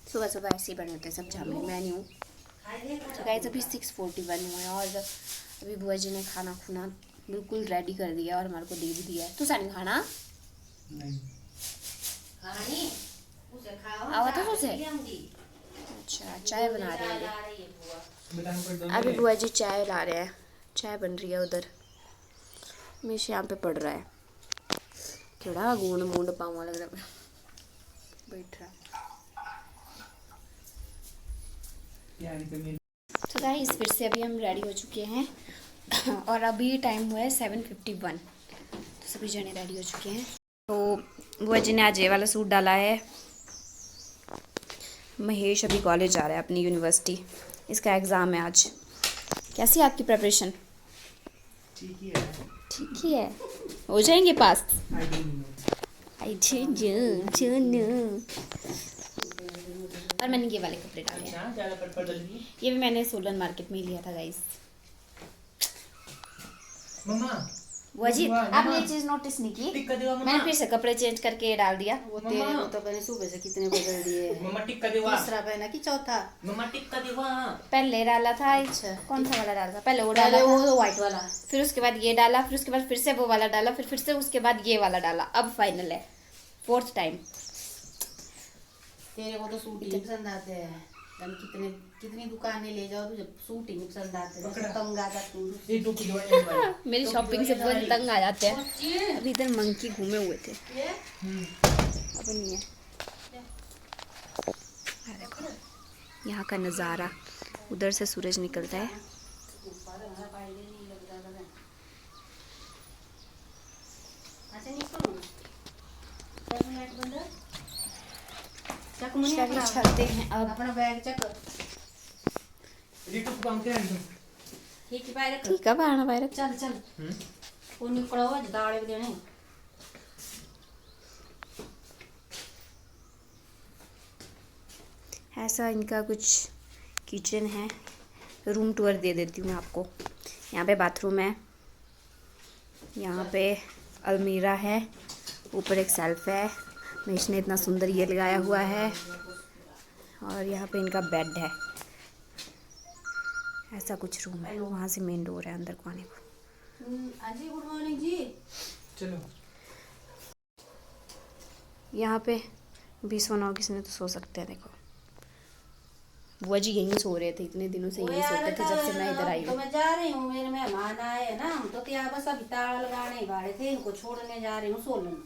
सुबह सुबह ऐसे ही बने होते हैं सब जामुन। मैं नहीं हूँ तो गाइस अभी 6:41 हुआ है और अभी बुआ जी ने खाना खुना बिल्कुल रेडी कर दिया और हमारे को दे भी दिया है। तू सानी खाना नहीं आवा था उसे। अच्छा चाय बना रहे हैं अभी बुआ जी, चाय ला रहे हैं, चाय बन रही है उधर। हमेशा यहाँ पे पड़ रहा है केड़ा गूंद मूंद पाऊँ लग रहा है बैठ रहा। तो गाइस फिर से अभी हम रेडी हो चुके हैं और अभी टाइम हुआ है 7:51। तो सभी जने रेडी हो चुके हैं। तो बुआ जी ने आज ये वाला सूट डाला है। महेश अभी कॉलेज जा रहा है अपनी यूनिवर्सिटी, इसका एग्ज़ाम है आज। कैसी है आपकी प्रिपरेशन? ठीक ही है, हो जाएंगे पास। और मैंने ये वाले कपड़े डाले हैं, ये भी मैंने सोलन मार्केट में ही लिया था गाइस। बुआ जी आपने ये चीज नोटिस नहीं की, मैंने फिर से कपड़े चेंज करके ये डाल दिया। वो तेरे को तो मैंने सुबह से कितने बदल दिए। तीसरा पहना कि चौथा? पहले डाला था। अच्छा कौन सा वाला डाला था? पहले वो डाला वो था, व्हाइट वाला, फिर उसके बाद ये डाला, फिर उसके बाद फिर से वो वाला डाला, फिर से उसके बाद ये वाला डाला। अब फाइनल है 4th टाइम। तेरे को तो सूट ही पसंद आते हैं। तुम कितनी दुकानें ले जाओ तुझे सूट ही पसंद आते हैं। तंग आ जाते हैं मेरी शॉपिंग से बहुत तंग आ जाते हैं। अभी इधर मंकी घूमे हुए थे, अब नहीं है। देखो यहाँ का नज़ारा, उधर से सूरज निकलता है। चलते हैं अब। अपना बैग चक ठीक है बाहर बाहर चल चल वो निकलो दाड़े भी देने। ऐसा इनका कुछ किचन है। रूम टूर दे देती हूँ मैं आपको। यहाँ पे बाथरूम है, यहाँ पे अलमीरा है, ऊपर एक सेल्फ है। महेश ने इतना सुंदर ये लगाया हुआ है और यहाँ पे इनका बेड है। ऐसा कुछ रूम है, वहाँ से मेन डोर है अंदर को आने को। जी गुड मॉर्निंग जी। चलो यहाँ पे भी सोना हो किसी ने तो सो सकते हैं। देखो बुआ जी यहीं सो रहे थे, इतने दिनों से यहीं सोते थे जब से मैं इधर आई तो हूँ। मैं जा रही हूँ, मेरे मेहमान आए हैं ना, हम तो क्या बस अभी ताला लगाने वाले थे, इनको छोड़ने जा रही हूँ सोलन।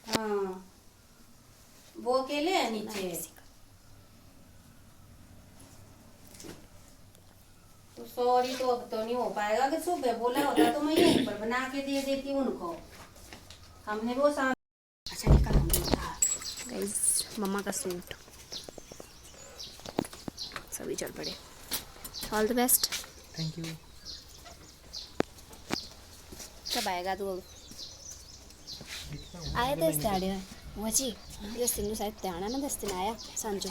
हाँ वो अकेले है नीचे। तो सॉरी, तो अब तो नहीं हो पाएगा। कि सुबह बोला होता तो मैं यहीं पर बना के दे देती उनको। हमने वो अच्छा निकल गाइस, मम्मा का सूट। सभी चल पड़े। All the best. Thank you. कब आएगा तू? आया था इस दाड़े में वो जी, 10 दिन शायद त्याना ना, 10 दिन आया सांझो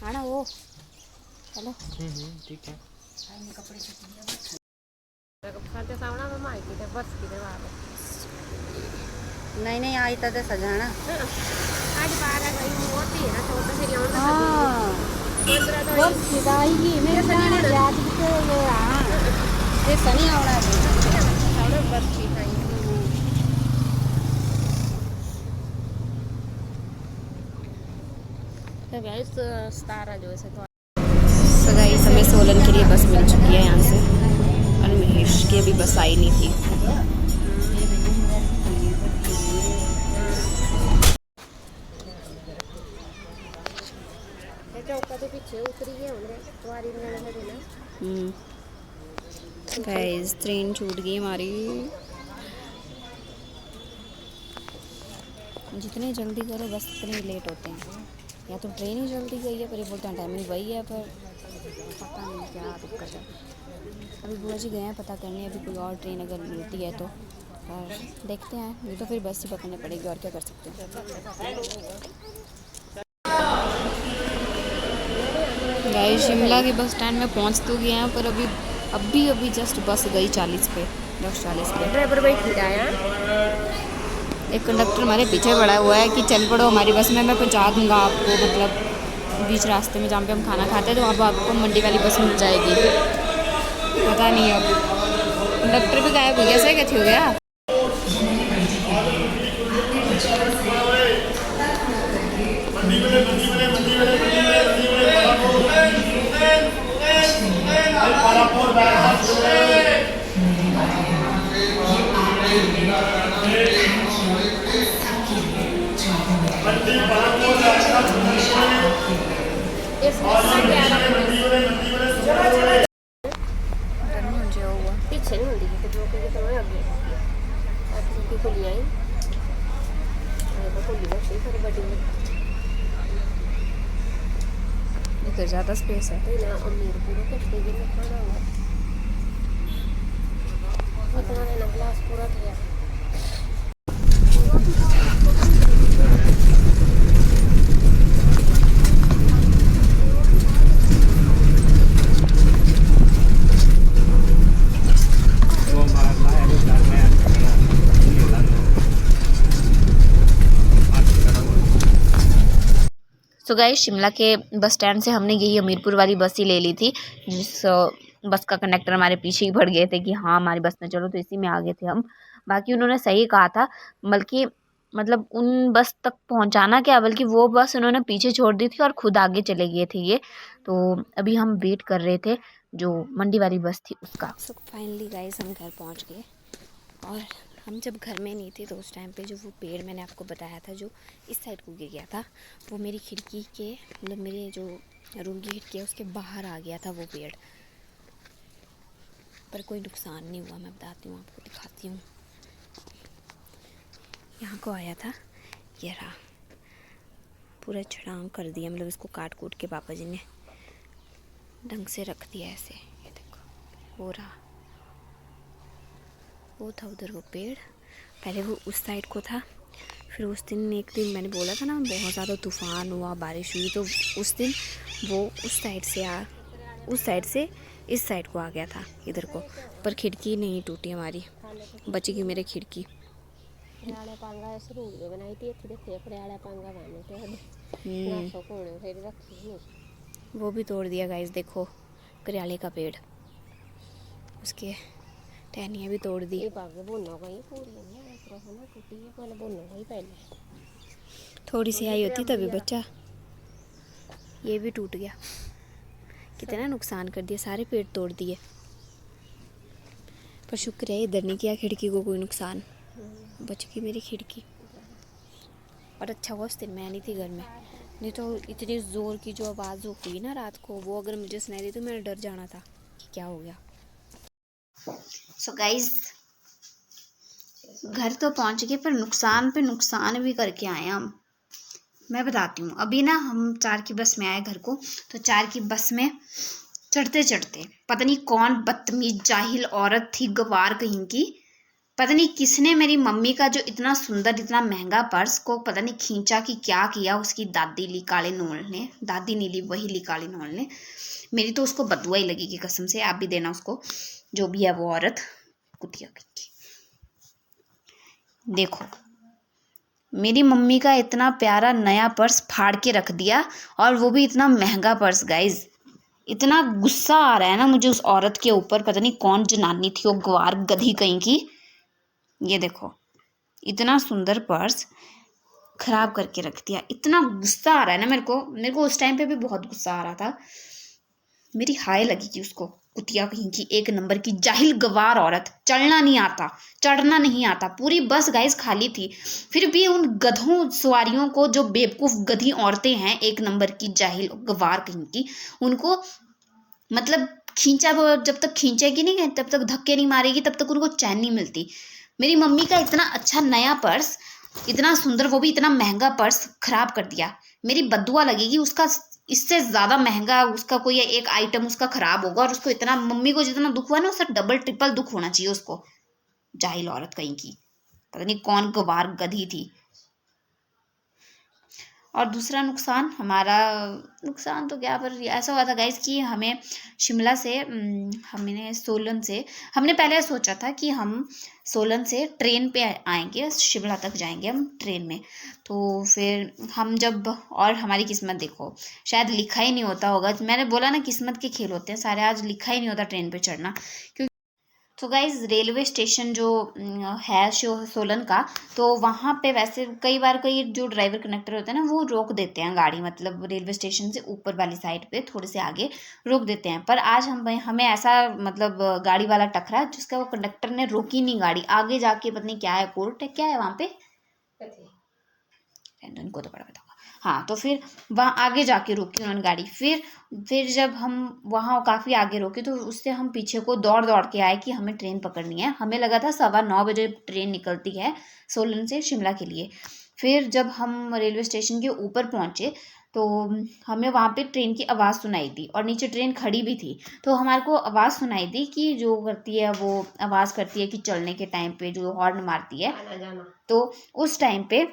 आना वो। चलो ठीक है। नहीं नहीं आई तो सजाना। शनि आवड़ा तो गाइस हमें सोलन के लिए बस मिल चुकी है यहाँ से, और महेश की अभी बस आई नहीं थी। गाइस ट्रेन छूट गई हमारी। जितनी जल्दी करो बस उतने लेट होते हैं। या तो ट्रेन ही जल्दी गई है पर ये बोलते हैं टाइमिंग वही है, पर पता नहीं क्या दिक्कत है। अभी बुआ जी गए हैं पता करने, अभी कोई और ट्रेन अगर मिलती है तो। और देखते हैं, नहीं तो फिर बस ही पकड़नी पड़ेगी, और क्या कर सकते हैं। गाइस शिमला के बस स्टैंड में पहुंच तो गए हैं, पर अभी जस्ट बस गई 40 पे, 10:40 पे। ड्राइवर भाई ठीक आया। एक कंडक्टर हमारे पीछे पड़ा हुआ है कि चल पड़ो हमारी बस में, मैं पहुंचा दूंगा आपको, मतलब बीच रास्ते में जहाँ पे हम खाना खाते हैं तो वहाँ पर आपको मंडी वाली बस मिल जाएगी। पता नहीं अब कंडक्टर भी गायब हो गया, ऐसा क्या हो गया। पीछे नहीं होती कि जो के तो मैं आगे आपकी को लिया तो लिया सही कर बड़ी इधर ज़्यादा स्पेस है। ना अमीर पूरा कट्टे के में खाना हुआ इतना ना ग्लास पूरा किया। सो गाइस शिमला के बस स्टैंड से हमने यही हमीरपुर वाली बस ही ले ली थी, जिस बस का कंडक्टर हमारे पीछे ही पड़ गए थे कि हाँ हमारी बस में चलो, तो इसी में आ गए थे हम। बाकी उन्होंने सही कहा था, बल्कि मतलब उन बस तक पहुंचाना क्या, बल्कि वो बस उन्होंने पीछे छोड़ दी थी और खुद आगे चले गए थे ये। तो अभी हम वेट कर रहे थे जो मंडी वाली बस थी उसका। सो फाइनली गाइस हम घर पहुँच गए, और हम जब घर में नहीं थे तो उस टाइम पे जो वो पेड़ मैंने आपको बताया था जो इस साइड को गिर गया था, वो मेरी खिड़की के मतलब मेरे जो रूम की खिड़की है उसके बाहर आ गया था वो पेड़, पर कोई नुकसान नहीं हुआ। मैं बताती हूँ आपको, दिखाती हूँ। यहाँ को आया था, ये रहा, पूरा छड़ांग कर दिया, मतलब इसको काट कूट के पापा जी ने ढंग से रख दिया ऐसे। ये देखो वो रहा, वो था उधर वो पेड़, पहले वो उस साइड को था। फिर उस दिन एक दिन मैंने बोला था ना बहुत ज़्यादा तूफ़ान हुआ, बारिश हुई, तो उस दिन वो उस साइड से इस साइड को आ गया था इधर को, पर खिड़की नहीं टूटी हमारी, बच गई मेरी खिड़की। वो भी तोड़ दिया गाइस, देखो करियाले का पेड़, उसके टहनियाँ भी तोड़ दी। थोड़ी सी आई होती तभी बच्चा, ये भी टूट गया। कितना नुकसान कर दिया, सारे पेड़ तोड़ दिए। पर शुक्र है इधर नहीं किया खिड़की को कोई नुकसान, बच गई मेरी खिड़की। और अच्छा हुआ उस दिन मैं नहीं थी घर में, नहीं तो इतनी ज़ोर की जो आवाज़ हुई ना रात को, वो अगर मुझे सुनाई दी तो मैंने डर जाना था कि क्या हो गया। सो गाइस घर तो पहुंच गए, पर नुकसान पे नुकसान भी करके आए हम। मैं बताती हूँ, अभी ना हम 4 की बस में आए घर को, तो 4 की बस में चढ़ते चढ़ते पता नहीं कौन बदतमीज जाहिल औरत थी, गवार कहीं की, पता नहीं किसने मेरी मम्मी का जो इतना सुंदर इतना महंगा पर्स को पता नहीं खींचा कि क्या किया। उसकी दादी ली काले नोल ने, दादी नहीं ली, वही ली काले नोल ने। मेरी तो उसको बदुआ ही लगेगी कसम से, आप भी देना उसको, जो भी है वो औरत कुतिया की। देखो मेरी मम्मी का इतना प्यारा नया पर्स फाड़ के रख दिया, और वो भी इतना महंगा पर्स। गाइज इतना गुस्सा आ रहा है ना मुझे उस औरत के ऊपर, पता नहीं कौन जनानी थी वो, गवार गधी कहीं की। ये देखो इतना सुंदर पर्स खराब करके रख दिया। इतना गुस्सा आ रहा है ना मेरे को उस टाइम पे भी बहुत गुस्सा आ रहा था। मेरी हाय लगी कि उसको, कुतिया कहीं की, एक नंबर की जाहिल गवार औरत। चढ़ना नहीं आता, चढ़ना नहीं आता। पूरी बस गाइस खाली थी, फिर भी उन गधों सवारियों को, जो बेवकूफ गधी औरतें हैं, एक नंबर की जाहिल गवार कहीं की, उनको मतलब खींचा, जब तक खींचेगी नहीं तब तक धक्के नहीं मारेगी, तब तक उनको चैन नहीं मिलती। मेरी मम्मी का इतना अच्छा नया पर्स, इतना सुंदर, वो भी इतना महंगा पर्स खराब कर दिया। मेरी बद्दुआ लगेगी उसका, इससे ज्यादा महंगा उसका कोई एक आइटम उसका खराब होगा, और उसको इतना, मम्मी को जितना दुख हुआ ना उससे डबल ट्रिपल दुख होना चाहिए उसको। जाहिल औरत कहीं की, पता नहीं कौन गवार गधी थी। और दूसरा नुकसान हमारा, नुकसान तो क्या, पर ऐसा हुआ था गाइस कि हमें शिमला से हमने सोलन से, हमने पहले सोचा था कि हम सोलन से ट्रेन पे आएंगे, शिमला तक जाएंगे हम ट्रेन में। तो फिर हम जब, और हमारी किस्मत देखो, शायद लिखा ही नहीं होता होगा, मैंने बोला ना किस्मत के खेल होते हैं सारे, आज लिखा ही नहीं होता ट्रेन पे चढ़ना। क्योंकि तो गाइज रेलवे स्टेशन जो है सोलन का, तो वहाँ पे वैसे कई बार कई जो ड्राइवर कंडक्टर होते हैं ना, वो रोक देते हैं गाड़ी, मतलब रेलवे स्टेशन से ऊपर वाली साइड पे थोड़े से आगे रोक देते हैं। पर आज हमें ऐसा मतलब गाड़ी वाला टकरा जिसका वो कंडक्टर ने रोकी नहीं गाड़ी, आगे जाके पता नहीं क्या है, कोर्ट है क्या है वहाँ पे, इनको तो बड़ा बताऊंगा। हाँ, तो फिर वहाँ आगे जाके रोकी उन्होंने गाड़ी। फिर जब हम वहाँ काफ़ी आगे रोके तो उससे हम पीछे को दौड़ दौड़ के आए कि हमें ट्रेन पकड़नी है। हमें लगा था 9:15 बजे ट्रेन निकलती है सोलन से शिमला के लिए। फिर जब हम रेलवे स्टेशन के ऊपर पहुँचे तो हमें वहाँ पे ट्रेन की आवाज़ सुनाई दी, और नीचे ट्रेन खड़ी भी थी। तो हमारे को आवाज़ सुनाई दी कि जो करती है वो आवाज़ करती है कि चलने के टाइम पे जो हॉर्न मारती है, तो उस टाइम पे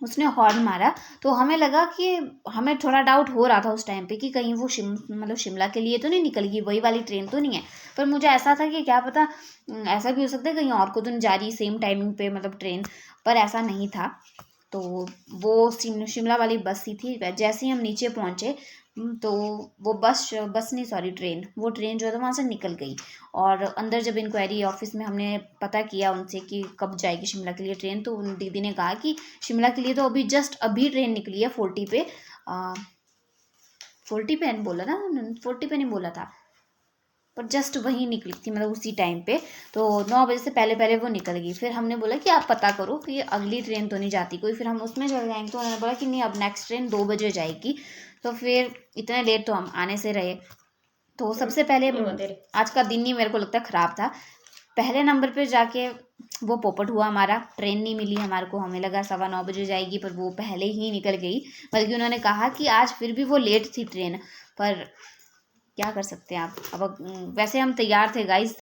उसने हॉर्न मारा। तो हमें लगा कि, हमें थोड़ा डाउट हो रहा था उस टाइम पे कि कहीं वो मतलब शिमला के लिए तो नहीं निकल गई, वही वाली ट्रेन तो नहीं है। पर मुझे ऐसा था कि क्या पता, ऐसा भी हो सकता है कहीं और को तो नहीं जा रही सेम टाइमिंग पे मतलब ट्रेन, पर ऐसा नहीं था। तो वो शिमला वाली बस ही थी। जैसे ही हम नीचे पहुँचे तो वो बस नहीं सॉरी ट्रेन, वो ट्रेन जो है वहाँ से निकल गई। और अंदर जब इंक्वायरी ऑफिस में हमने पता किया उनसे कि कब जाएगी शिमला के लिए ट्रेन, तो उन दीदी ने कहा कि शिमला के लिए तो अभी ट्रेन निकली है 40 पे, 40 पे नहीं बोला था, 40 पे नहीं बोला था, पर जस्ट वहीं निकली थी मतलब उसी टाइम पे। तो 9 बजे से पहले वो निकल गई। फिर हमने बोला कि आप पता करो कि अगली ट्रेन तो नहीं जाती कोई, फिर हम उसमें चले जाएंगे। तो उन्होंने बोला कि नहीं, अब नेक्स्ट ट्रेन 2 बजे जाएगी। तो फिर इतने लेट तो हम आने से रहे। तो सबसे पहले आज का दिन ही मेरे को लगता है ख़राब था। पहले नंबर पे जाके वो पोपट हुआ हमारा, ट्रेन नहीं मिली हमारे को। हमें लगा 9:15 बजे जाएगी, पर वो पहले ही निकल गई। बल्कि उन्होंने कहा कि आज फिर भी वो लेट थी ट्रेन, पर क्या कर सकते हैं आप। अब वैसे हम तैयार थे गाइस,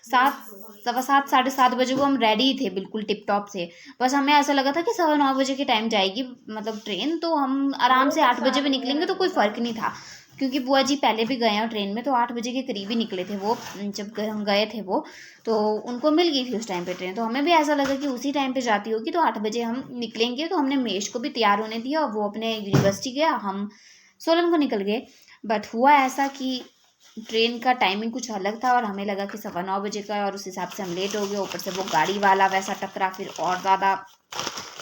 7:15 7:30 बजे को हम रेडी थे, बिल्कुल टिप टॉप थे। बस हमें ऐसा लगा था कि 9:15 बजे के टाइम जाएगी मतलब ट्रेन, तो हम आराम से 8 बजे भी निकलेंगे तो कोई फ़र्क नहीं था। क्योंकि बुआ जी पहले भी गए हैं ट्रेन में, तो 8 बजे के करीब ही निकले थे वो। जब हम गए थे वो, तो उनको मिल गई थी उस टाइम पे ट्रेन। तो हमें भी ऐसा लगा कि उसी टाइम पे जाती होगी, तो 8 बजे हम निकलेंगे। तो हमने मेश को भी तैयार होने दिया और वो अपने यूनिवर्सिटी गया, हम सोलन को निकल गए। बट हुआ ऐसा कि ट्रेन का टाइमिंग कुछ अलग था और हमें लगा कि 9:15 बजे का है, और उस हिसाब से हम लेट हो गए। ऊपर से वो गाड़ी वाला वैसा टकरा, फिर और ज़्यादा,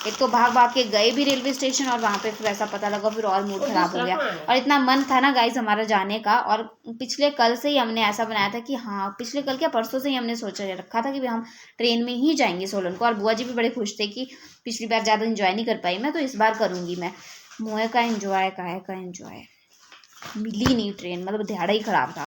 एक तो भाग भाग के गए भी रेलवे स्टेशन और वहाँ पे फिर ऐसा पता लगा, फिर और मूड खराब हो गया। और इतना मन था ना गाइस हमारा जाने का, और पिछले कल से ही हमने ऐसा बनाया था कि हाँ, पिछले कल क्या परसों से ही हमने सोचा रखा था कि हम ट्रेन में ही जाएंगे सोलन को। और बुआ जी भी बड़े खुश थे कि पिछली बार ज़्यादा इंजॉय नहीं कर पाई मैं, तो इस बार करूँगी मैं। मुँह का इंजॉय, काहे का इंजॉय, मिली नहीं ट्रेन, मतलब दिहाड़ा ही ख़राब था।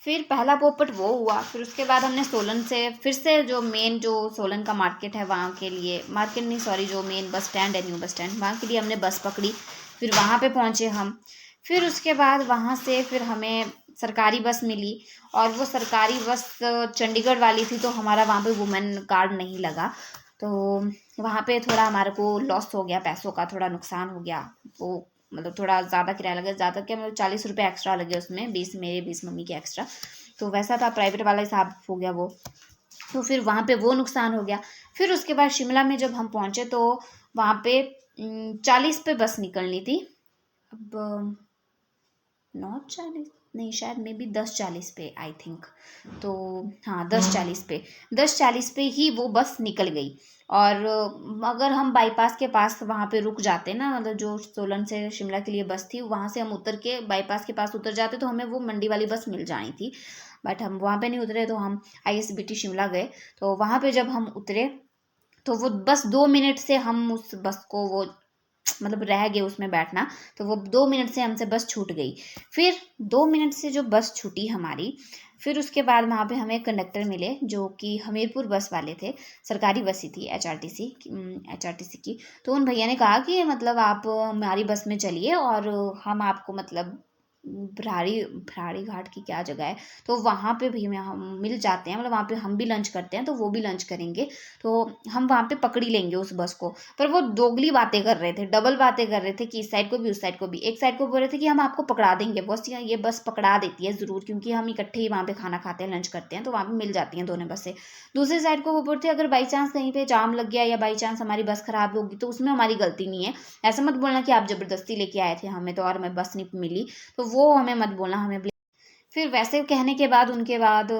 फिर पहला पोपट वो हुआ। फिर उसके बाद हमने सोलन से फिर से जो मेन जो सोलन का मार्केट है वहाँ के लिए, मार्केट नहीं सॉरी, जो मेन बस स्टैंड है, न्यू बस स्टैंड, वहाँ के लिए हमने बस पकड़ी। फिर वहाँ पे पहुँचे हम। फिर उसके बाद वहाँ से फिर हमें सरकारी बस मिली, और वो सरकारी बस चंडीगढ़ वाली थी, तो हमारा वहाँ पे वुमेन कार्ड नहीं लगा। तो वहाँ पे थोड़ा हमारे को लॉस हो गया, पैसों का थोड़ा नुकसान हो गया। वो मतलब थोड़ा ज़्यादा किराया लगा, ज़्यादा क्या मतलब 40 रुपये एक्स्ट्रा लगे उसमें, 20 मेरे 20 मम्मी के एक्स्ट्रा। तो वैसा था, प्राइवेट वाला हिसाब हो गया वो। तो फिर वहाँ पे वो नुकसान हो गया। फिर उसके बाद शिमला में जब हम पहुँचे तो वहाँ पे 40 पे बस निकलनी थी। अब 9:40 नहीं, शायद मे बी 10:40 पे आई थिंक। तो हाँ, 10:40 पे ही वो बस निकल गई। और अगर हम बाईपास के पास वहाँ पे रुक जाते ना, मतलब जो सोलन से शिमला के लिए बस थी, वहाँ से हम उतर के बाईपास के पास उतर जाते तो हमें वो मंडी वाली बस मिल जानी थी। बट हम वहाँ पे नहीं उतरे, तो हम ISBT शिमला गए। तो वहाँ पे जब हम उतरे तो वो बस 2 मिनट से हम उस बस को वो मतलब रह गए उसमें बैठना, तो वो 2 मिनट से हमसे बस छूट गई। फिर 2 मिनट से जो बस छूटी हमारी, फिर उसके बाद वहाँ पे हमें कंडक्टर मिले जो कि हमीरपुर बस वाले थे, सरकारी बस ही थी HRTC की। तो उन भैया ने कहा कि मतलब आप हमारी बस में चलिए और हम आपको मतलब भराड़ी घाट की क्या जगह है, तो वहाँ पे भी हम मिल जाते हैं, मतलब वहाँ पे हम भी लंच करते हैं, तो वो भी लंच करेंगे, तो हम वहाँ पे पकड़ ही लेंगे उस बस को। पर वो दोगली बातें कर रहे थे, डबल बातें कर रहे थे कि इस साइड को भी उस साइड को भी। एक साइड को बोल रहे थे कि हम आपको पकड़ा देंगे बस, या ये बस पकड़ा देती है ज़रूर, क्योंकि हम इकट्ठे ही वहाँ पे खाना खाते हैं, लंच करते हैं, तो वहाँ पे मिल जाती हैं दोनों बसें। दूसरी साइड को वो बोलते हैं अगर बाई चांस कहीं पे जाम लग गया या बाई चांस हमारी बस खराब होगी तो उसमें हमारी गलती नहीं है, ऐसा मत बोलना कि आप जबरदस्ती लेके आए थे हमें तो और हमें बस नहीं मिली, तो वो हमें मत बोलना, हमें। फिर वैसे कहने के बाद उनके बाद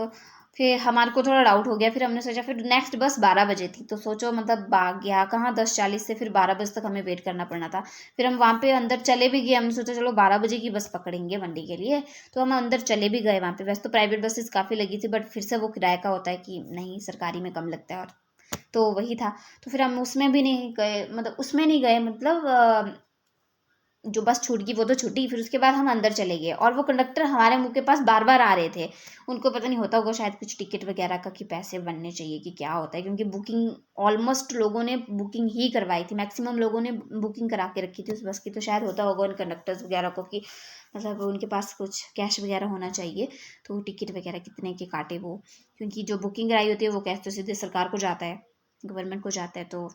फिर हमारे को थोड़ा डाउट हो गया, फिर हमने सोचा, फिर नेक्स्ट बस 12 बजे थी, तो सोचो मतलब भाग गया कहाँ, 10:40 से फिर 12 बजे तक हमें वेट करना पड़ना था। फिर हम वहाँ पे अंदर चले भी गए, हमने सोचा चलो 12 बजे की बस पकड़ेंगे मंडी के लिए, तो हम अंदर चले भी गए वहाँ पे। वैसे तो प्राइवेट बसेस काफ़ी लगी थी, बट फिर से वो किराए का होता है कि नहीं, सरकारी में कम लगता है, और तो वही था। तो फिर हम उसमें भी नहीं गए, मतलब उसमें नहीं गए, मतलब जो बस छूट गई वो तो छूटी। फिर उसके बाद हम अंदर चले गए, और वो कंडक्टर हमारे मुंह के पास बार बार आ रहे थे। उनको पता नहीं होता होगा शायद कुछ टिकट वगैरह का कि पैसे बनने चाहिए कि क्या होता है, क्योंकि बुकिंग ऑलमोस्ट लोगों ने बुकिंग ही करवाई थी, मैक्सिमम लोगों ने बुकिंग करा के रखी थी उस बस की। तो शायद होता होगा उन कंडक्टर्स वगैरह को कि मतलब उनके पास कुछ कैश वगैरह होना चाहिए, तो टिकट वगैरह कितने के काटे वो, क्योंकि जो बुकिंग कराई होती है वो कैश तो सीधे सरकार को जाता है, गवर्नमेंट को जाता है, तो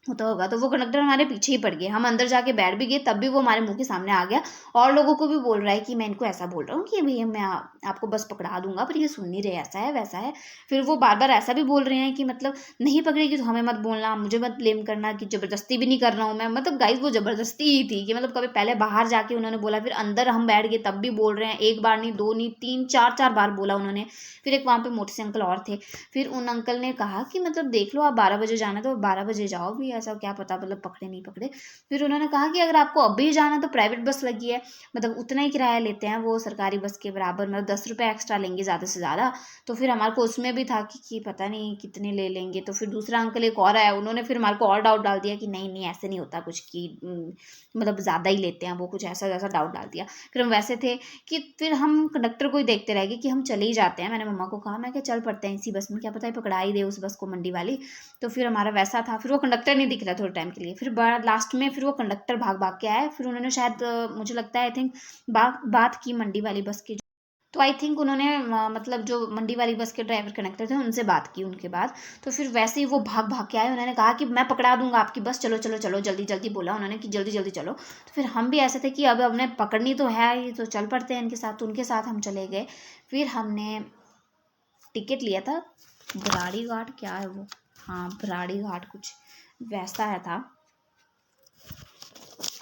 होता होगा। तो वो कंडक्टर हमारे पीछे ही पड़ गए, हम अंदर जाके बैठ भी गए, तब भी वो हमारे मुंह के सामने आ गया, और लोगों को भी बोल रहा है कि मैं इनको ऐसा बोल रहा हूँ कि भैया मैं आपको बस पकड़ा दूंगा, पर ये सुन नहीं रहे, ऐसा है वैसा है। फिर वो बार बार ऐसा भी बोल रहे हैं कि मतलब नहीं पकड़ेगी तो हमें मत बोलना, मुझे मत ब्लेम करना कि जबरदस्ती भी नहीं कर रहा हूँ मैं। मतलब गाइस वो जबरदस्ती ही थी कि मतलब कभी पहले बाहर जाके उन्होंने बोला, फिर अंदर हम बैठ गए तब भी बोल रहे हैं, एक बार नहीं, दो नहीं, तीन चार चार बार बोला उन्होंने। फिर एक वहाँ पे मोटे से अंकल और थे, फिर उन अंकल ने कहा कि मतलब देख लो आप 12 बजे जाना तो 12 बजे जाओ भी, ऐसा क्या पता मतलब पकड़े नहीं पकड़े। फिर उन्होंने कहा कि अगर आपको अभी जाना तो प्राइवेट बस लगी है, मतलब उतना ही किराया लेते हैं वो सरकारी बस के बराबर, मतलब 10 रुपये एक्स्ट्रा लेंगे ज़्यादा से ज़्यादा। तो फिर हमारे को उसमें भी था कि पता नहीं कितने ले लेंगे। तो फिर दूसरा अंकल एक और आया, उन्होंने फिर हमारे को और डाउट डाल दिया कि नहीं नहीं ऐसे नहीं होता कुछ, कि मतलब ज़्यादा ही लेते हैं वो, कुछ ऐसा जैसा डाउट डाल दिया। फिर हम वैसे थे कि फिर हम कंडक्टर को ही देखते रह गए कि हम चले ही जाते हैं। मैंने मम्मा को कहा, मैं क्या चल पड़ते हैं इसी बस में, क्या पता है पकड़ा ही दे उस बस को मंडी वाली। तो फिर हमारा वैसा था, फिर वो कंडक्टर नहीं दिख रहा थोड़े टाइम के लिए, फिर लास्ट में फिर वो कंडक्टर भाग भाग के आए। फिर उन्होंने शायद मुझे लगता है आई थिंक बात की मंडी वाली बस की, तो आई थिंक उन्होंने मतलब जो मंडी वाली बस के ड्राइवर कंडक्टर थे उनसे बात की उनके बाद। तो फिर वैसे ही वो भाग भाग के आए, उन्होंने कहा कि मैं पकड़ा दूंगा आपकी बस, चलो चलो चलो जल्दी जल्दी, बोला उन्होंने कि जल्दी जल्दी चलो। तो फिर हम भी ऐसे थे कि अब हमने पकड़नी तो है ही, तो चल पड़ते हैं इनके साथ, तो उनके साथ हम चले गए। फिर हमने टिकट लिया था भराड़ी घाट, क्या है वो, हाँ भराड़ी घाट कुछ वैसा है था,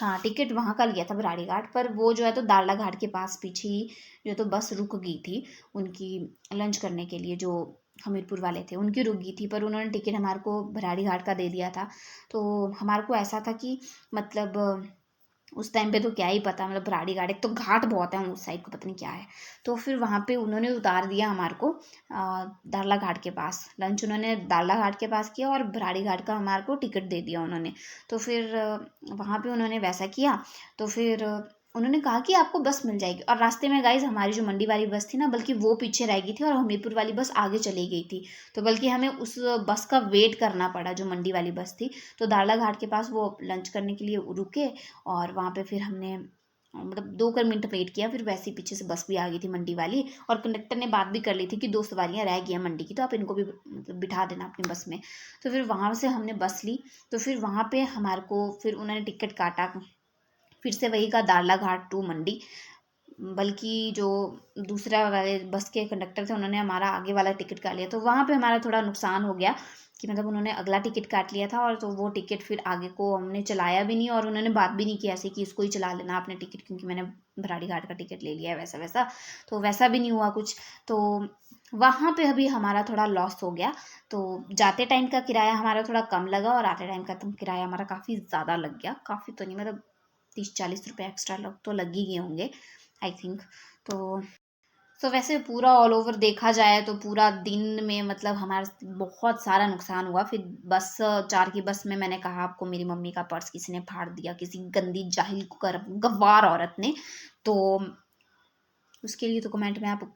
हाँ टिकट वहाँ का लिया था भराड़ी घाट। पर वो जो है तो दारला घाट के पास पीछे ही जो तो बस रुक गई थी उनकी लंच करने के लिए, जो हमीरपुर वाले थे उनकी रुक गई थी, पर उन्होंने टिकट हमारे को भराड़ी घाट का दे दिया था। तो हमारे को ऐसा था कि मतलब उस टाइम पे तो क्या ही पता, मतलब भराड़ी घाट एक तो घाट बहुत है उस साइड को, पता नहीं क्या है। तो फिर वहाँ पे उन्होंने उतार दिया हमारे को दारला घाट के पास, लंच उन्होंने दारला घाट के पास किया, और भराड़ी घाट का हमारे को टिकट दे दिया उन्होंने। तो फिर वहाँ पे उन्होंने वैसा किया। तो फिर उन्होंने कहा कि आपको बस मिल जाएगी, और रास्ते में गाइज हमारी जो मंडी वाली बस थी ना, बल्कि वो पीछे रह गई थी और हमीरपुर वाली बस आगे चली गई थी। तो बल्कि हमें उस बस का वेट करना पड़ा जो मंडी वाली बस थी। तो दारला घाट के पास वो लंच करने के लिए रुके, और वहाँ पे फिर हमने मतलब 2 मिनट वेट किया, फिर वैसे ही पीछे से बस भी आ गई थी मंडी वाली, और कंडक्टर ने बात भी कर ली थी कि 2 सवारियाँ रह गई हैं मंडी की, तो आप इनको भी मतलब बिठा देना अपनी बस में। तो फिर वहाँ से हमने बस ली। तो फिर वहाँ पे हमारे को फिर उन्होंने टिकट काटा, फिर से वही का दारला घाट टू मंडी। बल्कि जो दूसरा वाले बस के कंडक्टर थे उन्होंने हमारा आगे वाला टिकट काट लिया, तो वहाँ पे हमारा थोड़ा नुकसान हो गया कि मतलब उन्होंने अगला टिकट काट लिया था, और तो वो टिकट फिर आगे को हमने चलाया भी नहीं, और उन्होंने बात भी नहीं की ऐसे कि इसको ही चला लेना आपने टिकट, क्योंकि मैंने भराड़ी घाट का टिकट ले लिया है वैसा वैसा। तो वैसा भी नहीं हुआ कुछ। तो वहाँ पे अभी हमारा थोड़ा लॉस हो गया। तो जाते टाइम का किराया हमारा थोड़ा कम लगा, और आते टाइम का तो किराया हमारा काफ़ी ज़्यादा लग गया, काफ़ी तो नहीं मतलब 30-40 रुपये एक्स्ट्रा तो लग ही गए होंगे आई थिंक। तो वैसे पूरा ऑल ओवर देखा जाए तो पूरा दिन में मतलब हमारा बहुत सारा नुकसान हुआ। फिर बस 4 की बस में मैंने कहा आपको मेरी मम्मी का पर्स किसी ने फाड़ दिया, किसी गंदी जाहिल गवार औरत ने। तो उसके लिए तो कमेंट में आप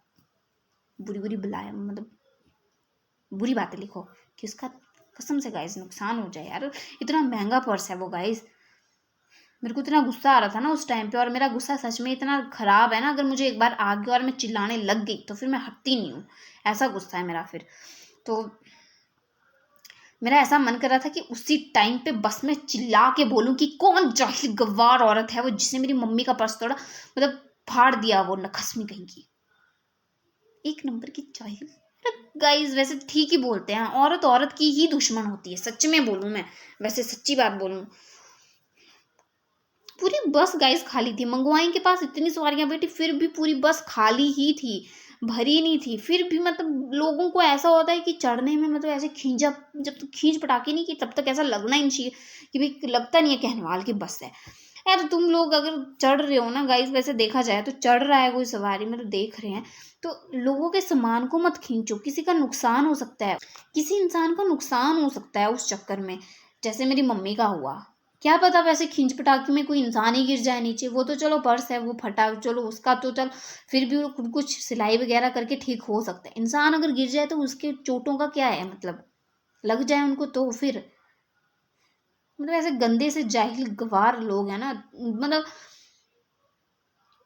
बुरी बुरी बुलाए, मतलब बुरी बातें लिखो कि उसका कसम से गाइस नुकसान हो जाए यार, इतना महंगा पर्स है वो गाइस। मेरे को इतना गुस्सा आ रहा था ना उस टाइम पे, और मेरा गुस्सा सच में इतना खराब है ना, अगर मुझे एक बार आ गया और मैं चिल्लाने लग गई तो फिर मैं हटती नहीं हूँ, ऐसा गुस्सा है मेरा फिर। तो मेरा ऐसा मन कर रहा था कि उसी टाइम पे बस मैं चिल्ला के बोलूं कि कौन जाहिल गवार औरत है वो जिसने मेरी मम्मी का पर्स तोड़ा, मतलब फाड़ दिया वो नखस्मी कहीं की, एक नंबर की जाहिल। गाइस वैसे ठीक ही बोलते हैं, औरत औरत की ही दुश्मन होती है, सच में बोलूं मैं, वैसे सच्ची बात बोलूं। पूरी बस गाइस खाली थी, मंगवाई के पास इतनी सवारियां बैठी फिर भी पूरी बस खाली ही थी, भरी नहीं थी। फिर भी मतलब लोगों को ऐसा होता है कि चढ़ने में मतलब ऐसे खींचा, जब तक खींच पटाके नहीं की तब तक ऐसा लगना ही नहीं चाहिए कि भाई, लगता नहीं है कहनवाल की बस है यार। तुम लोग अगर चढ़ रहे हो ना गाइस, वैसे देखा जाए तो चढ़ रहा है कोई सवारी में तो देख रहे हैं, तो लोगों के सामान को मत खींचो, किसी का नुकसान हो सकता है, किसी इंसान का नुकसान हो सकता है उस चक्कर में, जैसे मेरी मम्मी का हुआ। क्या पता वैसे खींच पटाखे में कोई इंसान ही गिर जाए नीचे, वो तो चलो पर्स है वो फटा, चलो उसका तो चल फिर भी वो कुछ सिलाई वगैरह करके ठीक हो सकता है। इंसान अगर गिर जाए तो उसके चोटों का क्या है मतलब, लग जाए उनको तो फिर मतलब ऐसे गंदे से जाहिल गवार लोग हैं ना, मतलब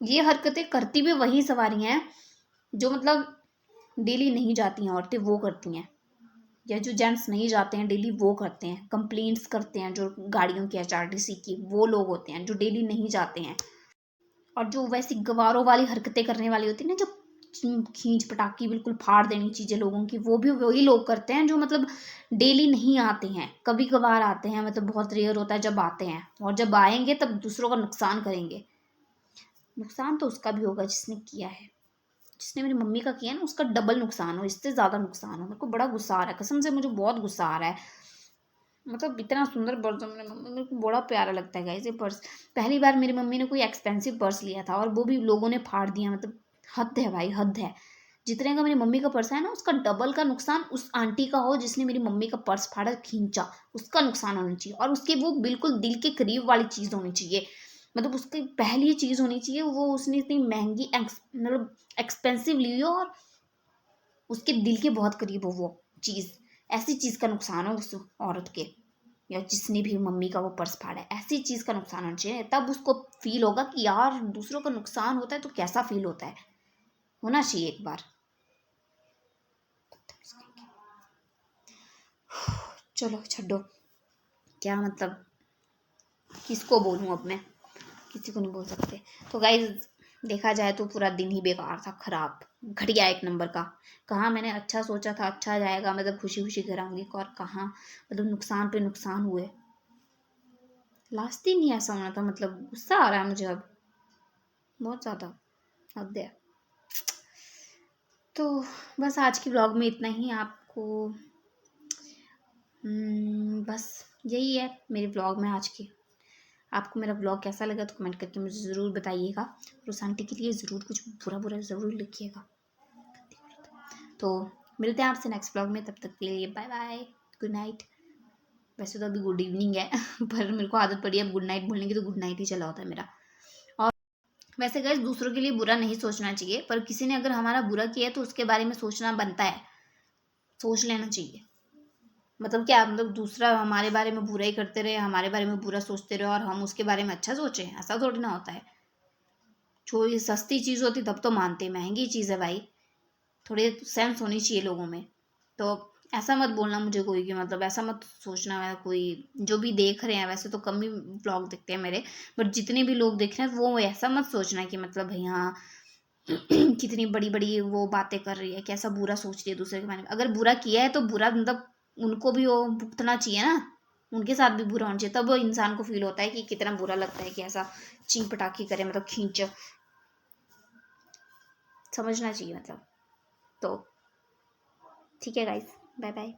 ये हरकतें करती भी वही सवारियां हैं जो मतलब डेली नहीं जाती हैं औरतें, वो करती हैं, या जो जेंट्स नहीं जाते हैं डेली वो करते हैं, कंप्लेंट्स करते हैं जो गाड़ियों की HRTC की, वो लोग होते हैं जो डेली नहीं जाते हैं। और जो वैसी गवारों वाली हरकतें करने वाली होती है ना, जो खींच पटाकी बिल्कुल फाड़ देनी चीज़ें लोगों की, वो भी वही लोग करते हैं जो मतलब डेली नहीं आते हैं, कभी कभार आते हैं, मतलब बहुत रेयर होता है जब आते हैं, और जब आएंगे तब दूसरों का नुकसान करेंगे। नुकसान तो उसका भी होगा जिसने किया है, जिसने मेरी मम्मी का किया है ना, उसका डबल नुकसान हो, इससे ज़्यादा नुकसान हो। मेरे को बड़ा गुस्सा आ रहा है, कसम से मुझे बहुत गुस्सा आ रहा है। मतलब इतना सुंदर पर्स मेरे को बड़ा प्यारा लगता है गाइस ये पर्स। पहली बार मेरी मम्मी ने कोई एक्सपेंसिव पर्स लिया था और वो भी लोगों ने फाड़ दिया, मतलब हद है भाई, हद है। जितने का मेरी मम्मी का पर्स है ना, उसका डबल का नुकसान उस आंटी का हो जिसने मेरी मम्मी का पर्स फाड़ा खींचा, उसका नुकसान होना चाहिए। और उसके वो बिल्कुल दिल के करीब वाली चीज़ होनी चाहिए, मतलब उसकी पहली चीज़ होनी चाहिए वो, उसने इतनी महंगी मतलब एक्सपेंसिव ली हो और उसके दिल के बहुत करीब हो वो चीज़, ऐसी चीज़ का नुकसान हो उस औरत के, या जिसने भी मम्मी का वो पर्स फाड़ा है, ऐसी चीज़ का नुकसान होना चाहिए, तब उसको फील होगा कि यार दूसरों का नुकसान होता है तो कैसा फील होता है, होना चाहिए एक बार। चलो छड्डो, क्या मतलब किसको बोलूँ अब मैं, किसी को नहीं बोल सकते। तो गाइज देखा जाए तो पूरा दिन ही बेकार था, खराब, घटिया एक नंबर का। कहाँ मैंने अच्छा सोचा था अच्छा जाएगा, मतलब खुशी खुशी घर आऊंगी, और कहाँ मतलब नुकसान पे नुकसान हुए। लास्ट दिन ही ऐसा होना था, मतलब गुस्सा आ रहा है मुझे अब बहुत ज़्यादा, हद है। तो बस आज की व्लॉग में इतना ही। आपको बस यही है मेरे व्लॉग में आज की। आपको मेरा ब्लॉग कैसा लगा तो कमेंट करके मुझे ज़रूर बताइएगा, और उस आंटी के लिए ज़रूर कुछ बुरा बुरा ज़रूर लिखिएगा। तो मिलते हैं आपसे नेक्स्ट ब्लॉग में, तब तक के लिए बाय बाय, गुड नाइट। वैसे तो अभी गुड इवनिंग है पर मेरे को आदत पड़ी है अब गुड नाइट बोलने की, तो गुड नाइट ही चला होता है मेरा। और वैसे गाइस दूसरों के लिए बुरा नहीं सोचना चाहिए, पर किसी ने अगर हमारा बुरा किया है तो उसके बारे में सोचना बनता है, सोच लेना चाहिए। मतलब क्या, मतलब दूसरा हमारे बारे में बुरा ही करते रहे, हमारे बारे में बुरा सोचते रहे और हम उसके बारे में अच्छा सोचें, ऐसा थोड़ी ना होता है। जो सस्ती चीज़ होती तब तो मानते, महंगी चीज़ है भाई, थोड़ी सेंस होनी चाहिए लोगों में। तो ऐसा मत बोलना मुझे कोई कि मतलब ऐसा मत सोचना है कोई, जो भी देख रहे हैं वैसे तो कम ही ब्लॉग देखते हैं मेरे, बट जितने भी लोग देख रहे हैं वो ऐसा मत सोचना कि मतलब भाई हाँ कितनी बड़ी बड़ी वो बातें कर रही है, कैसा बुरा सोच रही है दूसरे के बारे में। अगर बुरा किया है तो बुरा मतलब उनको भी वो भुगतना चाहिए ना, उनके साथ भी बुरा होना चाहिए, तब वो इंसान को फील होता है कि कितना बुरा लगता है कि ऐसा चीं पटाखी करे, मतलब खींच, समझना चाहिए मतलब। तो ठीक है गाइस, बाय बाय।